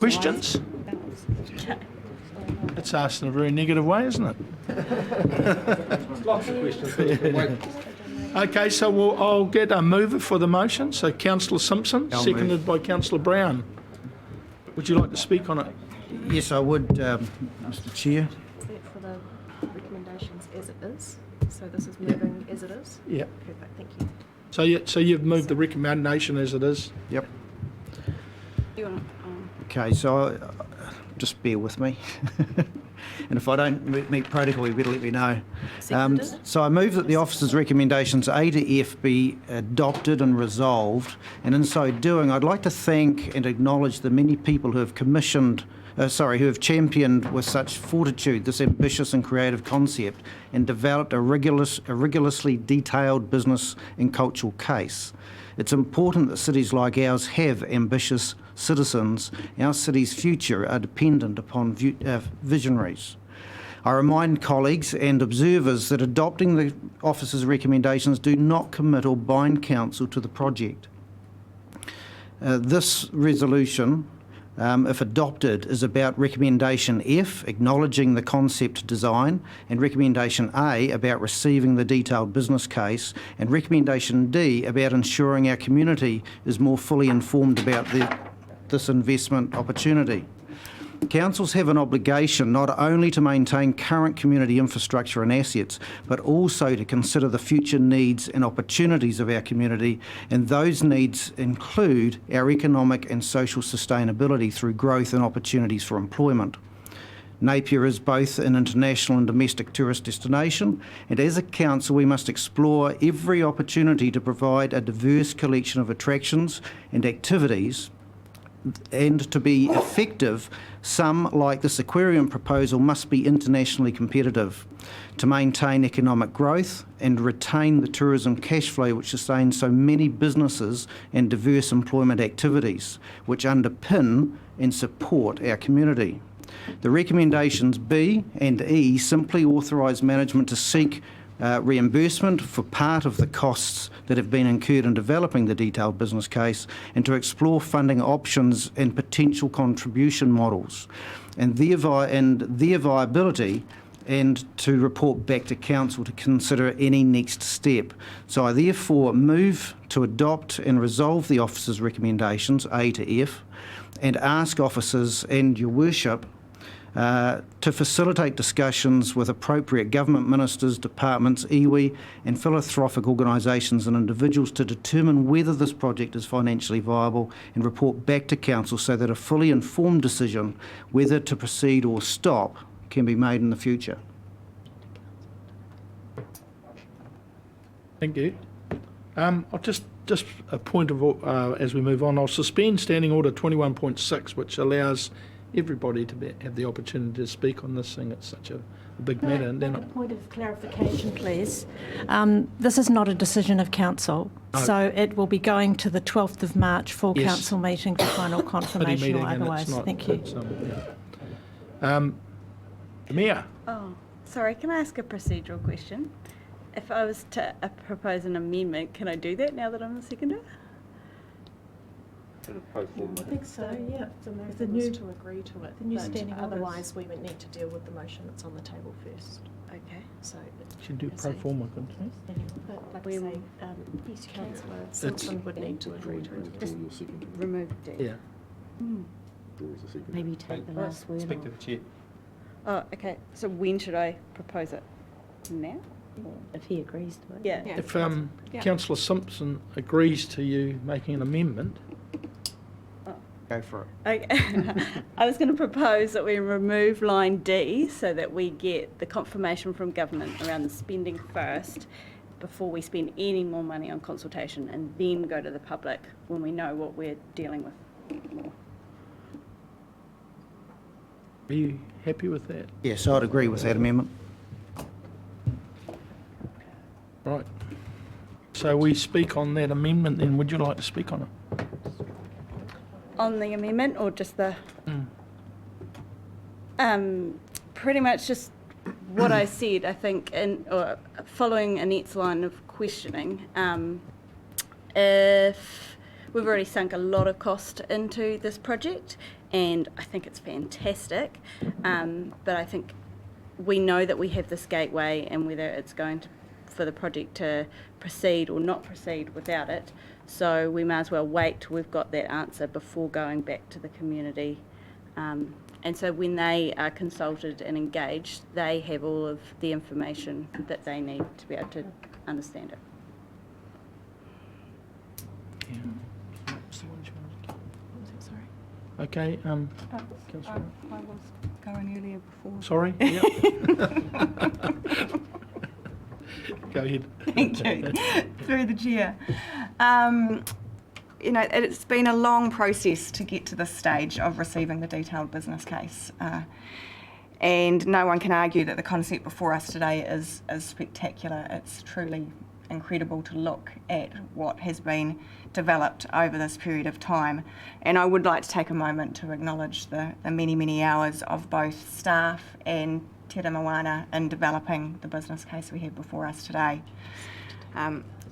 Questions? That's asked in a very negative way, isn't it? Lots of questions. Okay, so I'll get a mover for the motion. So Councillor Simpson, seconded by Councillor Brown. Would you like to speak on it? Yes, I would, Mr Chair. For the recommendations as it is. So this is moving as it is? Yeah. Perfect, thank you. So you've moved the recommendation as it is? Yep. You want Okay, so just bear with me. And if I don't meet protocol, you better let me know. So I move that the officer's recommendations A to F be adopted and resolved. And in so doing, I'd like to thank and acknowledge the many people who have who have championed with such fortitude this ambitious and creative concept and developed a rigorously detailed business and cultural case. It's important that cities like ours have ambitious citizens. Our city's future are dependent upon visionaries. I remind colleagues and observers that adopting the officer's recommendations do not commit or bind council to the project. This resolution, if adopted, is about recommendation F, acknowledging the concept design, and recommendation A, about receiving the detailed business case, and recommendation D, about ensuring our community is more fully informed about this investment opportunity. Councils have an obligation not only to maintain current community infrastructure and assets, but also to consider the future needs and opportunities of our community, and those needs include our economic and social sustainability through growth and opportunities for employment. Napier is both an international and domestic tourist destination, and as a council we must explore every opportunity to provide a diverse collection of attractions and activities. And to be effective, some, like this aquarium proposal, must be internationally competitive to maintain economic growth and retain the tourism cash flow which sustains so many businesses and diverse employment activities, which underpin and support our community. The recommendations B and E simply authorise management to seek reimbursement for part of the costs that have been incurred in developing the detailed business case, and to explore funding options and potential contribution models and their viability, and to report back to council to consider any next step. So I therefore move to adopt and resolve the officer's recommendations A to F, and ask officers and your worship to facilitate discussions with appropriate government ministers, departments, iwi and philanthropic organisations and individuals to determine whether this project is financially viable, and report back to council so that a fully informed decision whether to proceed or stop can be made in the future. Thank you. I'll just a point of, as we move on, I'll suspend Standing Order 21.6, which allows everybody to have the opportunity to speak on this thing. It's such a big matter. And then a point of clarification, please. This is not a decision of council, so it will be going to the 12th of March full council meeting for final confirmation or otherwise. Thank you. Mia. Oh, sorry, can I ask a procedural question? If I was to propose an amendment, can I do that now that I'm the seconder? I think so, yeah. The new to agree to it. The new but standing orders. Otherwise, we would need to deal with the motion that's on the table first. Okay. So Should do pro forma, couldn't you? but like We I say, will- Councillor Simpson would need to agree to it. Just remove D. Yeah. Maybe take the last word Speak off. to the chair. Oh, okay. So when should I propose it? Now? If he agrees to it. Yeah. If Councillor Simpson agrees to you making an amendment, Go for it. Okay. I was going to propose that we remove line D so that we get the confirmation from government around the spending first before we spend any more money on consultation, and then go to the public when we know what we're dealing with more. are you happy with that? Yes, I'd agree with that amendment. Right. So we speak on that amendment then. Would you like to speak on it? On the amendment or just the... pretty much just what I said, I think, or following Annette's line of questioning. If we've already sunk a lot of cost into this project and I think it's fantastic. But I think we know that we have this gateway, and whether it's going to, for the project to proceed or not proceed without it. So we may as well wait till we've got that answer before going back to the community. And so when they are consulted and engaged, they have all of the information that they need to be able to understand it. Yeah. Sorry. Okay, Councillor. I was going earlier before. Sorry? Yep. Go ahead. Thank you. Through the chair. You know, it's been a long process to get to this stage of receiving the detailed business case. And no one can argue that the concept before us today is spectacular. It's truly incredible to look at what has been developed over this period of time. And I would like to take a moment to acknowledge the many, many hours of both staff and Te Moana in developing the business case we have before us today.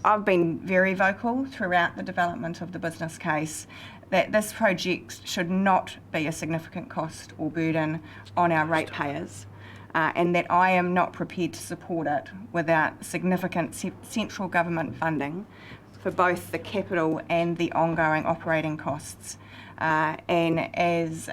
I've been very vocal throughout the development of the business case that this project should not be a significant cost or burden on our ratepayers, and that I am not prepared to support it without significant central government funding for both the capital and the ongoing operating costs. And as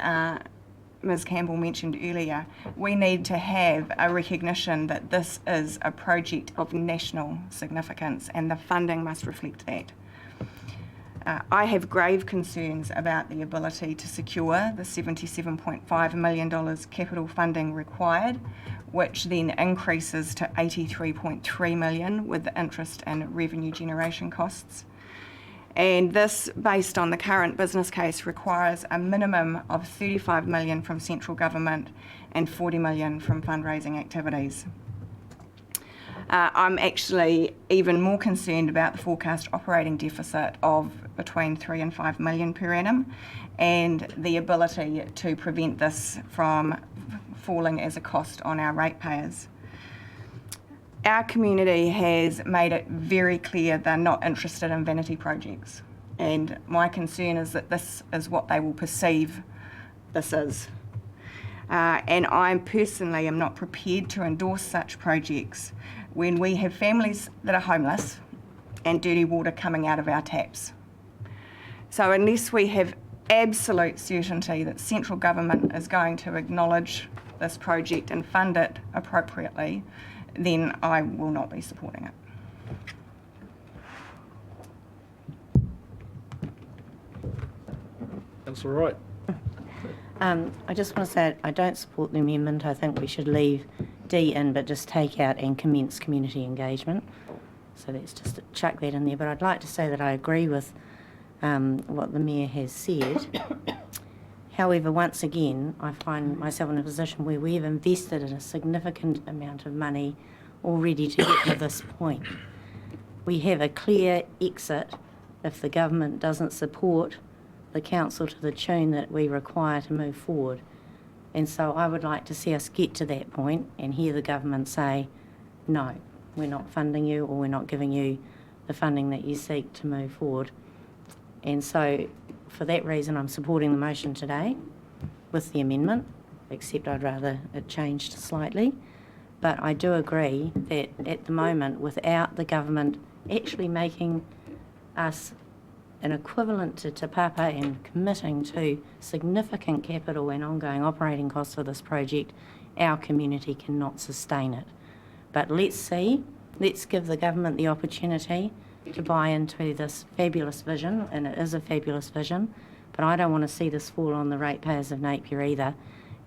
Ms Campbell mentioned earlier, we need to have a recognition that this is a project of national significance, and the funding must reflect that. I have grave concerns about the ability to secure the $77.5 million capital funding required, which then increases to $83.3 million with the interest and revenue generation costs. And this, based on the current business case, requires a minimum of $35 million from central government and $40 million from fundraising activities. I'm actually even more concerned about the forecast operating deficit of between $3 and $5 million per annum, and the ability to prevent this from falling as a cost on our ratepayers. Our community has made it very clear they're not interested in vanity projects, and my concern is that this is what they will perceive this is. And I personally am not prepared to endorse such projects when we have families that are homeless and dirty water coming out of our taps. So unless we have absolute certainty that central government is going to acknowledge this project and fund it appropriately, then I will not be supporting it. Councillor Wright. I just want to say I don't support the amendment. I think we should leave D in, but just take out and commence community engagement. So let's just chuck that in there. But I'd like to say that I agree with what the Mayor has said. However, once again, I find myself in a position where we have invested in a significant amount of money already to get to this point. We have a clear exit if the government doesn't support the council to the tune that we require to move forward. And so I would like to see us get to that point and hear the government say, no, we're not funding you, or we're not giving you the funding that you seek to move forward. And so for that reason, I'm supporting the motion today with the amendment, except I'd rather it changed slightly. But I do agree that at the moment, without the government actually making us an equivalent to Te Papa and committing to significant capital and ongoing operating costs for this project, our community cannot sustain it. But let's see, let's give the government the opportunity to buy into this fabulous vision, and it is a fabulous vision, but I don't want to see this fall on the ratepayers of Napier either,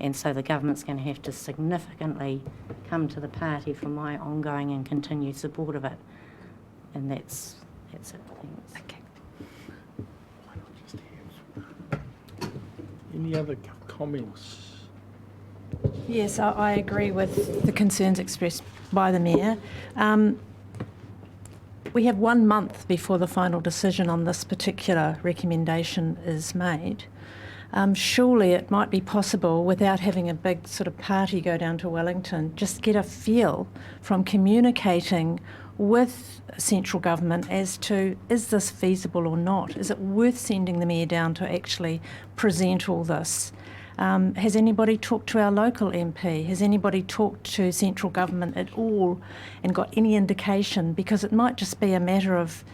and so the government's going to have to significantly come to the party for my ongoing and continued support of it. And that's it. Thanks. Okay. Any other comments? Yes, I agree with the concerns expressed by the Mayor. We have 1 month before the final decision on this particular recommendation is made. Surely it might be possible, without having a big sort of party go down to Wellington, just get a feel from communicating with central government as to, is this feasible or not? Is it worth sending the Mayor down to actually present all this? Has anybody talked to our local MP? Has anybody talked to central government at all and got any indication? Because it might just be a matter of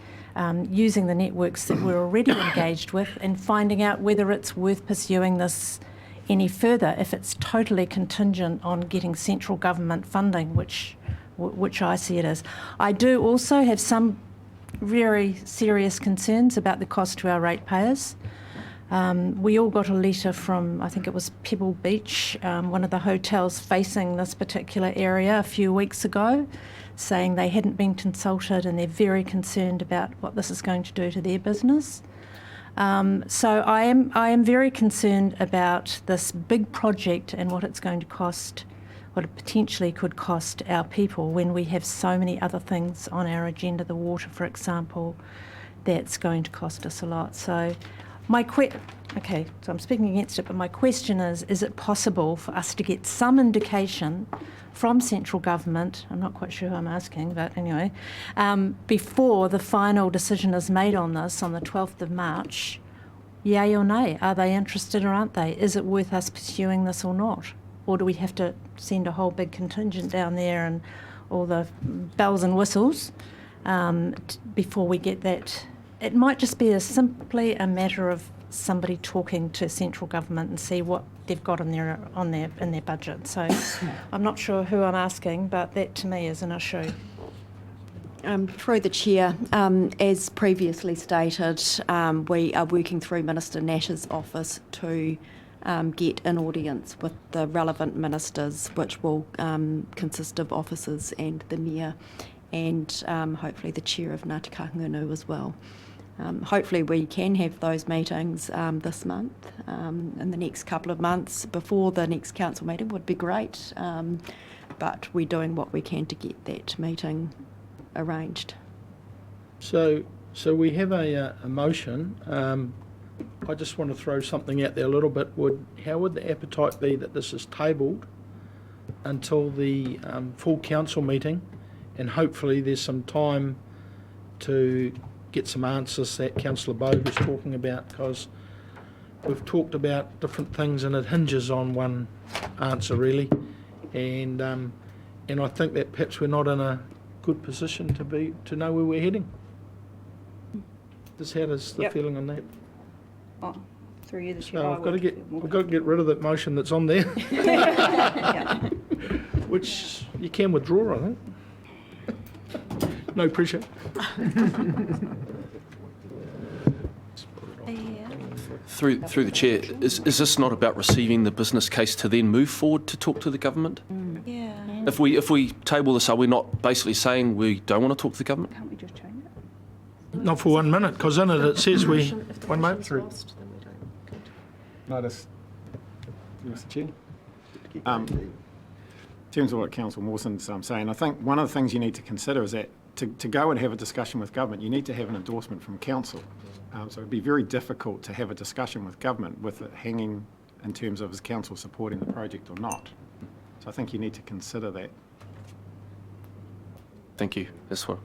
using the networks that we're already engaged with and finding out whether it's worth pursuing this any further if it's totally contingent on getting central government funding, which I see it as. I do also have some very serious concerns about the cost to our ratepayers. We all got a letter from, I think it was Pebble Beach, one of the hotels facing this particular area a few weeks ago, saying they hadn't been consulted and they're very concerned about what this is going to do to their business. So I am very concerned about this big project and what it's going to cost, what it potentially could cost our people when we have so many other things on our agenda, the water, for example, that's going to cost us a lot. So okay, so I'm speaking against it, but my question is it possible for us to get some indication from central government, I'm not quite sure who I'm asking, but anyway, before the final decision is made on this on the 12th of March, yay or nay? Are they interested or aren't they? Is it worth us pursuing this or not? Or do we have to send a whole big contingent down there and all the bells and whistles before we get that? It might just be simply a matter of somebody talking to central government and see what they've got in their budget. So I'm not sure who I'm asking, but that to me is an issue. Through the Chair, as previously stated, we are working through Minister Nash's office to get an audience with the relevant ministers, which will consist of officers and the Mayor, and hopefully the Chair of Ngāti Kahungunu as well. Hopefully we can have those meetings this month, in the next couple of months before the next council meeting would be great, but we're doing what we can to get that meeting arranged. So we have a motion. I just want to throw something out there a little bit. How would the appetite be that this is tabled until the full council meeting, and hopefully there's some time to get some answers that Councillor Bowe was talking about, because we've talked about different things and it hinges on one answer really, and I think that perhaps we're not in a good position to know where we're heading. How does the feeling on that? Oh, through you, the Chair. No, we've got to get rid of that motion that's on there, Yeah. which you can withdraw, I think. No pressure. Through the Chair, is this not about receiving the business case to then move forward to talk to the government? Yeah. If we table this, are we not basically saying we don't want to talk to the government? Can't we just change it? Not for 1 minute, because in it says we... 1 moment. Notice, Mr. Chair. In terms of what Councillor Mawson's saying, I think one of the things you need to consider is that to go and have a discussion with government, you need to have an endorsement from council. So it'd be very difficult to have a discussion with government with it hanging in terms of is council supporting the project or not. So I think you need to consider that. Thank you. That's what.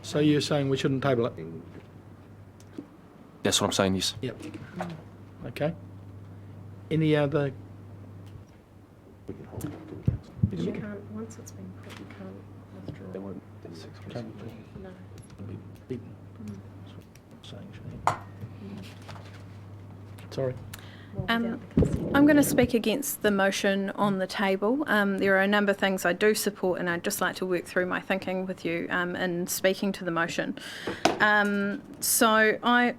So you're saying we shouldn't table it? That's what I'm saying. Yes. Yep. Okay. Any other? You can't, once it's been put, you can't withdraw. No. Sorry. I'm going to speak against the motion on the table. There are a number of things I do support, and I'd just like to work through my thinking with you in speaking to the motion. So I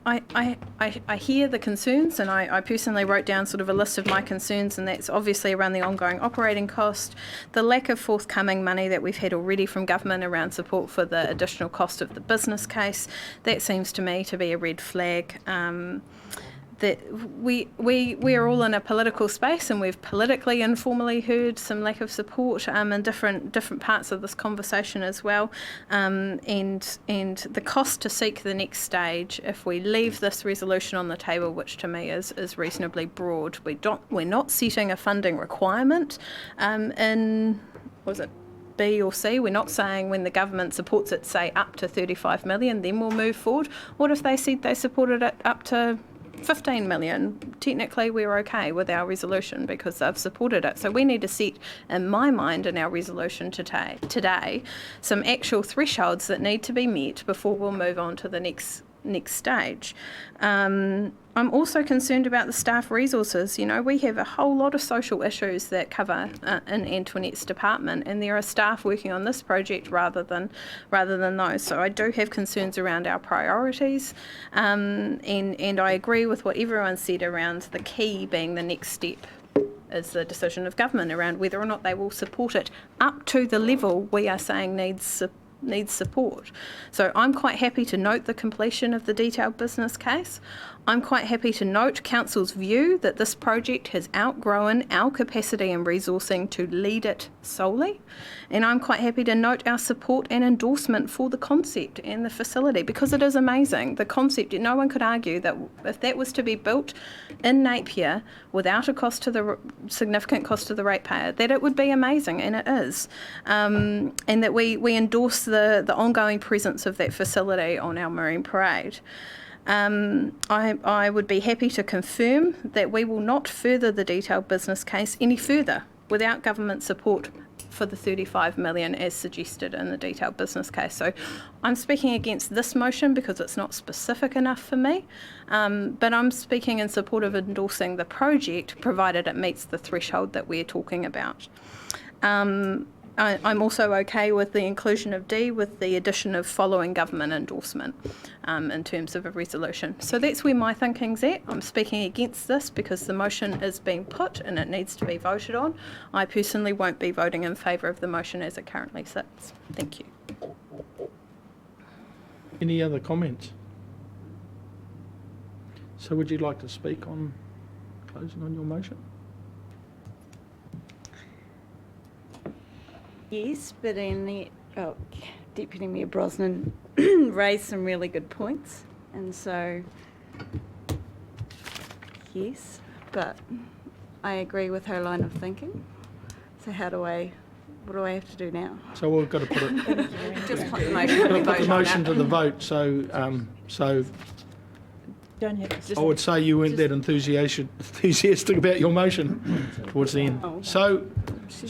hear the concerns, and I personally wrote down sort of a list of my concerns, and that's obviously around the ongoing operating cost, the lack of forthcoming money that we've had already from government around support for the additional cost of the business case. That seems to me to be a red flag. That we're all in a political space, and we've politically informally heard some lack of support in different parts of this conversation as well, and the cost to seek the next stage if we leave this resolution on the table, which to me is reasonably broad. We're not setting a funding requirement in B or C? We're not saying when the government supports it, say up to 35 million, then we'll move forward. What if they said they supported it up to 15 million? Technically, we're okay with our resolution because they've supported it. So we need to set, in my mind, in our resolution today, some actual thresholds that need to be met before we'll move on to the next stage. I'm also concerned about the staff resources. You know, we have a whole lot of social issues that cover in Antoinette's department, and there are staff working on this project rather than those. So I do have concerns around our priorities, and I agree with what everyone said around the key being the next step is the decision of government around whether or not they will support it up to the level we are saying needs support. So I'm quite happy to note the completion of the detailed business case. I'm quite happy to note Council's view that this project has outgrown our capacity and resourcing to lead it solely. And I'm quite happy to note our support and endorsement for the concept and the facility, because it is amazing. The concept, no one could argue that if that was to be built in Napier without a significant cost to the ratepayer, that it would be amazing, and it is. And that we endorse the ongoing presence of that facility on our Marine Parade. I would be happy to confirm that we will not further the detailed business case any further without government support for the 35 million as suggested in the detailed business case. So I'm speaking against this motion because it's not specific enough for me, but I'm speaking in support of endorsing the project provided it meets the threshold that we're talking about. I'm also okay with the inclusion of D with the addition of following government endorsement in terms of a resolution. So that's where my thinking's at. I'm speaking against this because the motion is being put and it needs to be voted on. I personally won't be voting in favour of the motion as it currently sits. Thank you. Any other comments? So would you like to speak on closing on your motion? Yes, but Deputy Mayor Brosnan raised some really good points, and so yes, but I agree with her line of thinking. So what do I have to do now? So we've got to put it. Just put the motion. Put the motion to the vote. So Don't have to I would say you weren't that enthusiastic about your motion towards the end. So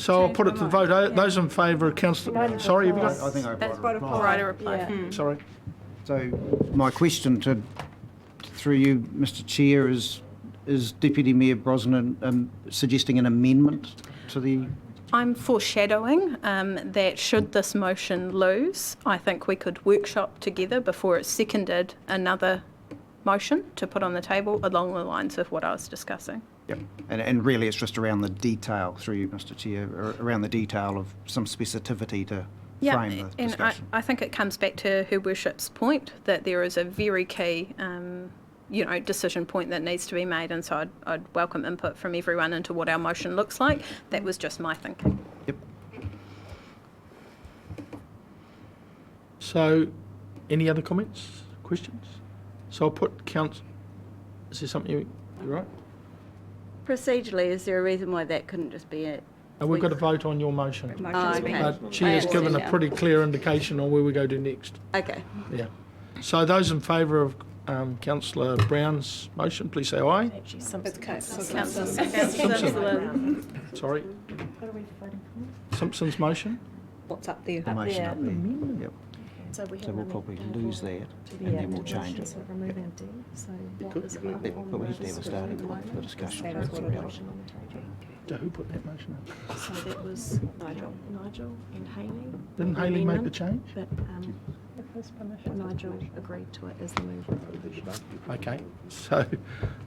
I'll put it to the vote. Those in favour of Councillor... Sorry, have you got... I think I Write a reply. Yeah. Sorry. So my question through you, Mr Chair, is Deputy Mayor Brosnan suggesting an amendment to the... I'm foreshadowing that should this motion lose, I think we could workshop together before it's seconded another motion to put on the table along the lines of what I was discussing. Yep. And really it's just around the detail, through you, Mr Chair, around the detail of some specificity to frame the discussion. And I think it comes back to Her Worship's point that there is a very key decision point that needs to be made, and so I'd welcome input from everyone into what our motion looks like. That was just my thinking. Yep. So any other comments, questions? So I'll put Is there something you're right? Procedurally, is there a reason why that couldn't just be it? We've got to vote on your motion. Okay. Chair's given a Yeah. pretty clear indication on where we go to next. Okay. Yeah. So those in favour of Councillor Brown's motion, please say aye. Sorry. Simpson's motion. What's up there? The motion up there. Yep. So So we'll probably lose that and then we'll change it. Removing D, so what is But we have to have a starting point for the discussion. Status quo motion on the So who put that motion up? table. So that was Nigel and Hayley. Didn't Hayley make the change? But Nigel agreed to it as the mover. Okay, so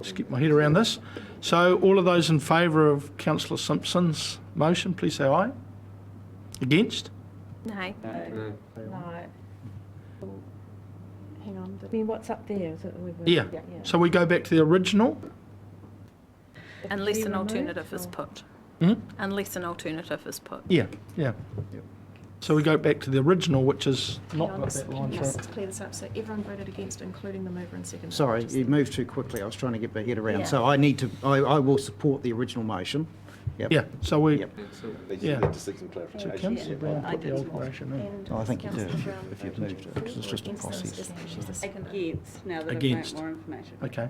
just get my head around this. So all of those in favour of Councillor Simpson's motion, please say aye. Against? No. No. Hang on. I mean, what's up there? Is it Yeah. So we go back to the original. Unless an alternative is put. Hmm? Unless an alternative is put. Yeah. So we go back to the original, which is not got that line through it. Let's clear this up. So everyone voted against, including the mover and second. Sorry, you moved too quickly. I was trying to get my head around. So I will support the original motion Yep. Yeah, so we, Yep. yeah. Just seek some So clarification. Councillor Brown put the alteration in. Oh, I think you do, if you've moved it, because it's just a process. Against, now that I've Against. got more information. Okay.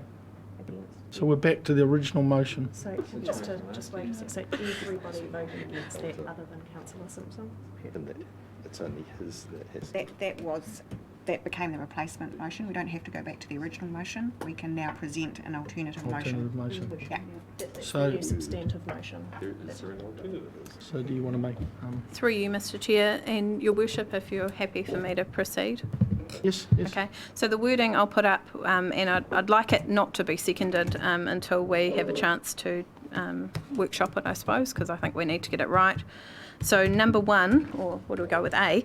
So we're back to the original motion. So just wait a sec. So everybody voted against that other than Councillor Simpson? And that it's only his that has. That became the replacement motion. We don't have to go back to the original motion. We can now present an alternative Alternative motion. motion. Yeah. That's So- the new substantive motion. Is there an alternative? So do you want to make, Through you, Mr Chair, and Your Worship, if you're happy for me to proceed. yes, yes. Okay, so the wording I'll put up, and I'd like it not to be seconded until we have a chance to workshop it, I suppose, because I think we need to get it right. So number 1, or what do we go with A,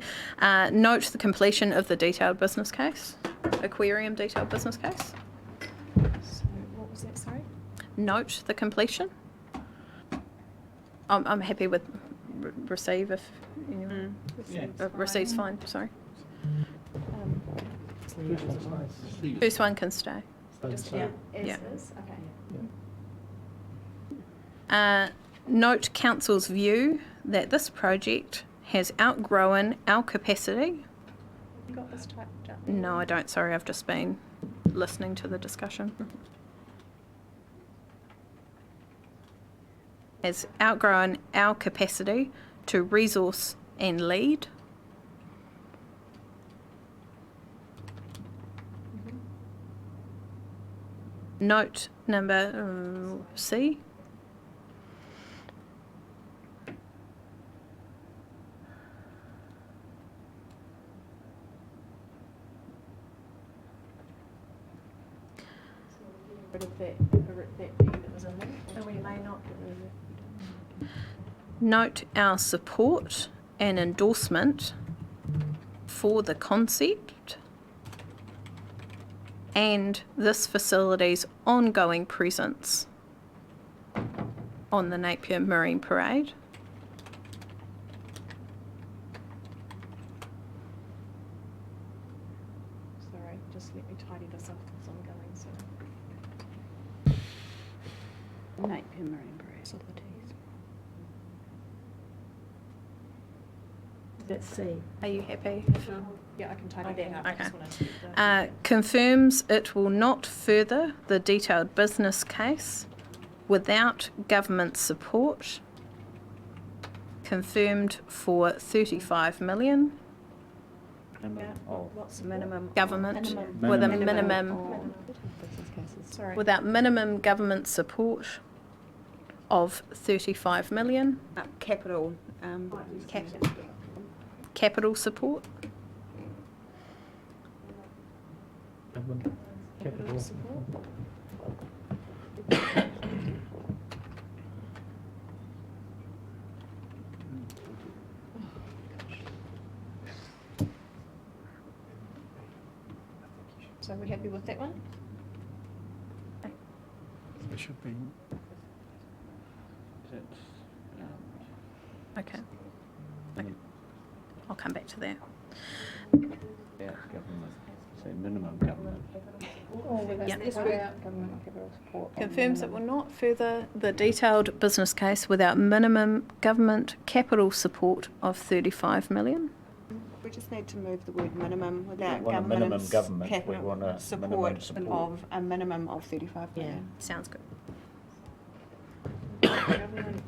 note the completion of the detailed business case, aquarium detailed business case. So what was that, sorry? Note the completion. I'm happy with receive if anyone, receive's fine, sorry. First one can stay. Just, So- Yeah. is, okay. Note Council's view that this project has outgrown our capacity. You got this typed up? No, I don't, sorry, I've just been listening to the discussion. Has outgrown our capacity to resource and lead. Note number C. Rid of that B that was in there, or we may not get rid of it. Note our support and endorsement for the concept and this facility's ongoing presence on the Napier Marine Parade. Sorry, just let me tidy this up, it's ongoing, so. Napier Marine Parade. Facilities. That's C. Are you happy? Yeah, I can tidy that up. I Okay. just wanted to get the- Confirms it will not further the detailed business case without government support. Confirmed for 35 million. What's the minimum? Government with a minimum, Sorry. without minimum government support of 35 million. Capital, Capital support. Government, capital. So are we happy with that one? It should be. Okay. Okay. I'll come back to that. Yeah, government, say minimum government. Yep. Government capital support. Confirms it will not further the detailed business case without minimum government capital support of 35 million. We just need to move the word minimum without want a minimum government's government, we capital want a minimum support support. of a minimum of 35 Yeah, million. sounds good. Government.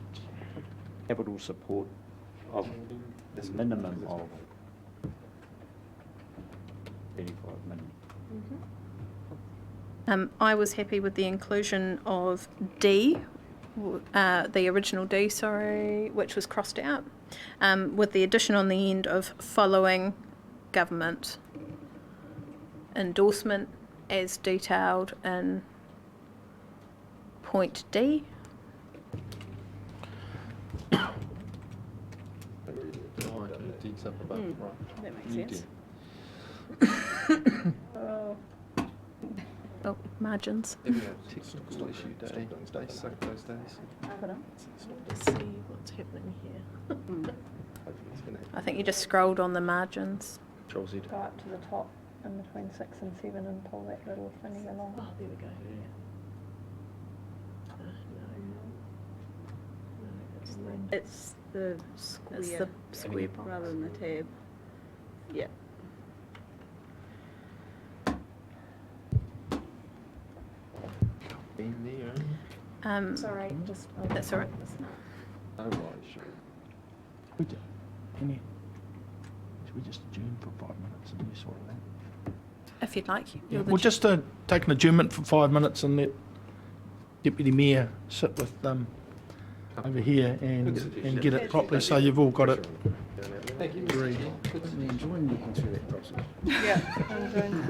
Capital support of this minimum of 35 million. I was happy with the inclusion of D, the original D, sorry, which was crossed out, with the addition on the end of following government endorsement as detailed in point D. that makes sense. Oh, margins. Technical issue day, soak those days. Let's see what's happening here. Hopefully it's gonna I think you just scrolled on the margins. Control Z. Go up to the top in between 6 and 7 and pull that little thingy along. Oh, there we go. No. It's the square. It's the square box. Rather than the tab. Yeah. Been there. Sorry, just. That's all right. No worries, sure. Should we just adjourn for 5 minutes and you sort of that? If you'd like. Yeah, You're the we'll chair. just take an adjournment for 5 minutes and let Deputy Mayor sit with over here and get it properly so you've all got it. Thank you. Agreed. Enjoying working through that process. Yeah, I'm doing.